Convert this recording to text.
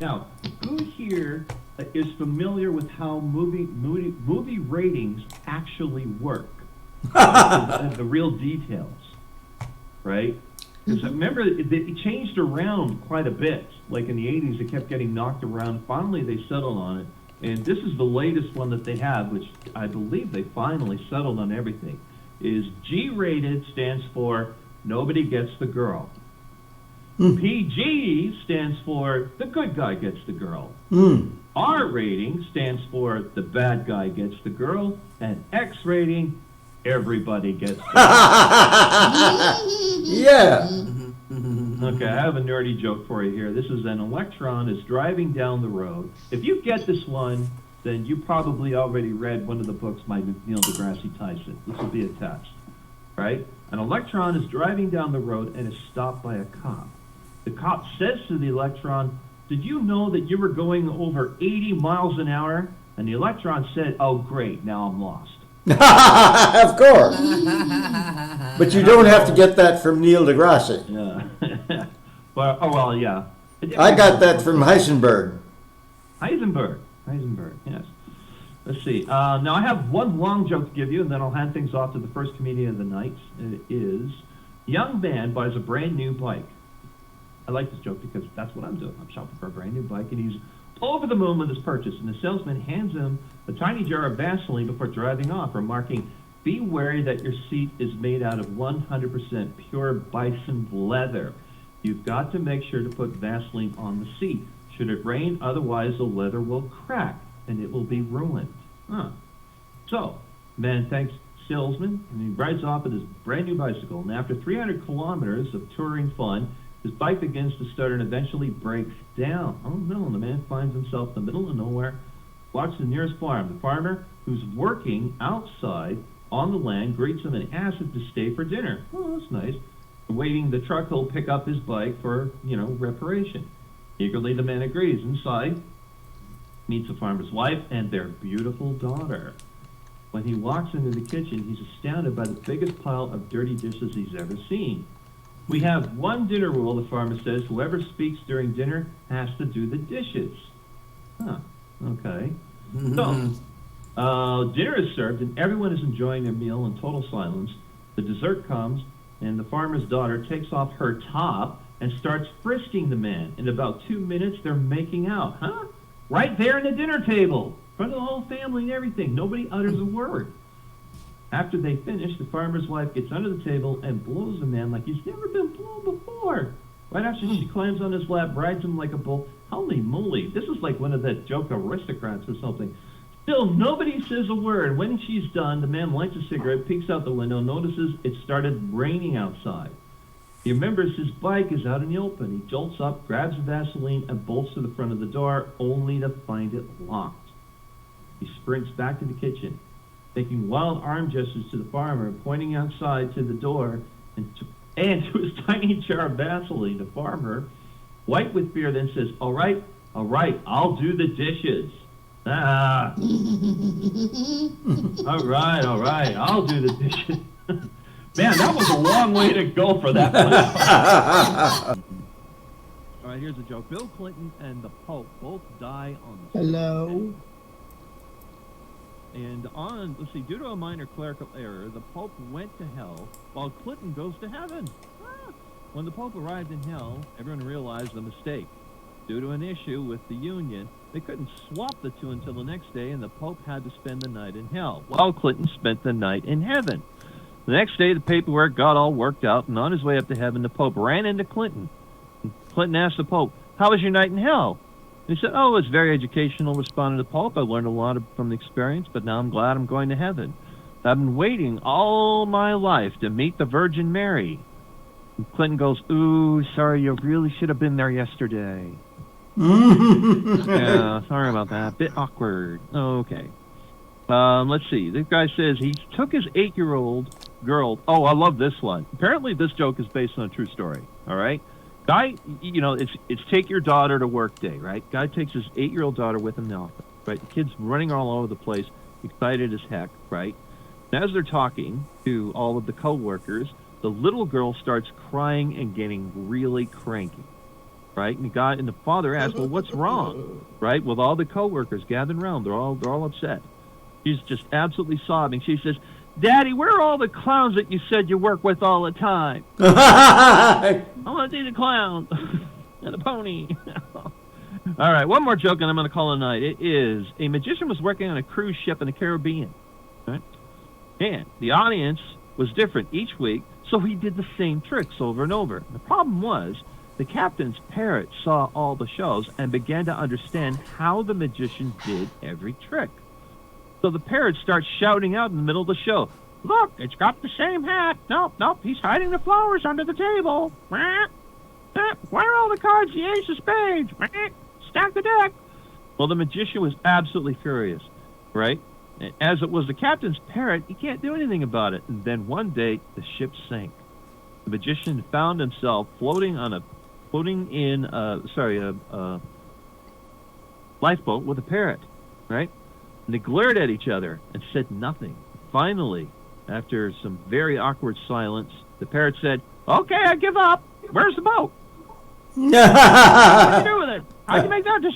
Now, who here is familiar with how movie ratings actually work? The real details, right? Because remember, it changed around quite a bit. Like in the 80s, it kept getting knocked around. Finally, they settled on it. And this is the latest one that they have, which I believe they finally settled on everything, is G-rated stands for nobody gets the girl. PG stands for the good guy gets the girl. R rating stands for the bad guy gets the girl. And X rating, everybody gets the girl. Yeah. Okay, I have a nerdy joke for you here. This is an electron is driving down the road. If you get this one, then you probably already read one of the books by Neil deGrasse Tyson. This will be a test, right? An electron is driving down the road and is stopped by a cop. The cop says to the electron, "Did you know that you were going over 80 miles an hour?" And the electron said, "Oh, great, now I'm lost." Of course. But you don't have to get that from Neil deGrasse. Yeah. But, oh, well, yeah. I got that from Heisenberg. Heisenberg, yes. Let's see. Now, I have one long joke to give you, and then I'll hand things off to the first comedian of the night. It is, young man buys a brand new bike. I like this joke because that's what I'm doing. I'm shopping for a brand new bike, and he's over the moon with his purchase, and the salesman hands him a tiny jar of Vaseline before driving off, remarking, "Be wary that your seat is made out of 100% pure bison leather. You've got to make sure to put Vaseline on the seat. Should it rain, otherwise the leather will crack, and it will be ruined." So, man thanks salesman, and he rides off with his brand new bicycle, and after 300 kilometers of touring fun, his bike begins to stutter and eventually breaks down. Oh no, and the man finds himself in the middle of nowhere, walks to the nearest farm. The farmer, who's working outside on the land, greets him and asks him to stay for dinner. Oh, that's nice. Waiting, the truck will pick up his bike for, reparation. Eagerly, the man agrees. Inside, meets the farmer's wife and their beautiful daughter. When he walks into the kitchen, he's astounded by the biggest pile of dirty dishes he's ever seen. "We have one dinner rule," the farmer says. "Whoever speaks during dinner has to do the dishes." Okay. So, dinner is served, and everyone is enjoying their meal in total silence. The dessert comes, and the farmer's daughter takes off her top and starts frisking the man. In about 2 minutes, they're making out. Right there at the dinner table, in front of the whole family and everything. Nobody utters a word. After they finish, the farmer's wife gets under the table and blows the man like he's never been blown before. Right after she climbs on his lap, rides him like a bull. Holy moly, this is like one of that joke aristocrats or something. Still, nobody says a word. When she's done, the man lights a cigarette, peeks out the window, notices it started raining outside. He remembers his bike is out in the open. He jolts up, grabs the Vaseline, and bolts to the front of the door, only to find it locked. He sprints back to the kitchen, making wild arm gestures to the farmer, pointing outside to the door and to his tiny jar of Vaseline. The farmer, white with fear, then says, all right, I'll do the dishes." All right, I'll do the dishes. Man, that was a long way to go for that one. All right, here's a joke. Bill Clinton and the Pope both die on the same day. And due to a minor clerical error, the Pope went to hell while Clinton goes to heaven. When the Pope arrived in hell, everyone realized the mistake. Due to an issue with the Union, they couldn't swap the two until the next day, and the Pope had to spend the night in hell, while Clinton spent the night in heaven. The next day, the paperwork got all worked out, and on his way up to heaven, the Pope ran into Clinton. Clinton asked the Pope, "How was your night in hell?" And he said, "Oh, it was very educational," responded the Pope. "I learned a lot from the experience, but now I'm glad I'm going to heaven. I've been waiting all my life to meet the Virgin Mary." And Clinton goes, "Ooh, sorry, you really should have been there yesterday." Yeah, sorry about that. Bit awkward. Okay. Let's see. This guy says he took his 8-year-old girl. Oh, I love this one. Apparently, this joke is based on a true story. All right. Guy, it's take your daughter to work day, right? Guy takes his 8-year-old daughter with him in the office, right? The kid's running all over the place, excited as heck, right? And as they're talking to all of the coworkers, the little girl starts crying and getting really cranky, right? And the father asked, well, what's wrong, right? With all the coworkers gathered around, they're all upset. She's just absolutely sobbing. She says, Daddy, where are all the clowns that you said you work with all the time? I want to see the clown and the pony. All right, one more joke, and I'm going to call it a night. It is, a magician was working on a cruise ship in the Caribbean, right? And the audience was different each week, so he did the same tricks over and over. The problem was, the captain's parrot saw all the shows and began to understand how the magician did every trick. So the parrot starts shouting out in the middle of the show, look, it's got the same hat. Nope, he's hiding the flowers under the table. Where are all the cards? The ace of spades. Stack the deck. Well, the magician was absolutely furious, right? As it was the captain's parrot, he can't do anything about it. And then one day, the ship sank. The magician found himself floating in a lifeboat with a parrot, right? And they glared at each other and said nothing. Finally, after some very awkward silence, the parrot said, okay, I give up. Where's the boat? What do you do with it? How'd you make that decision?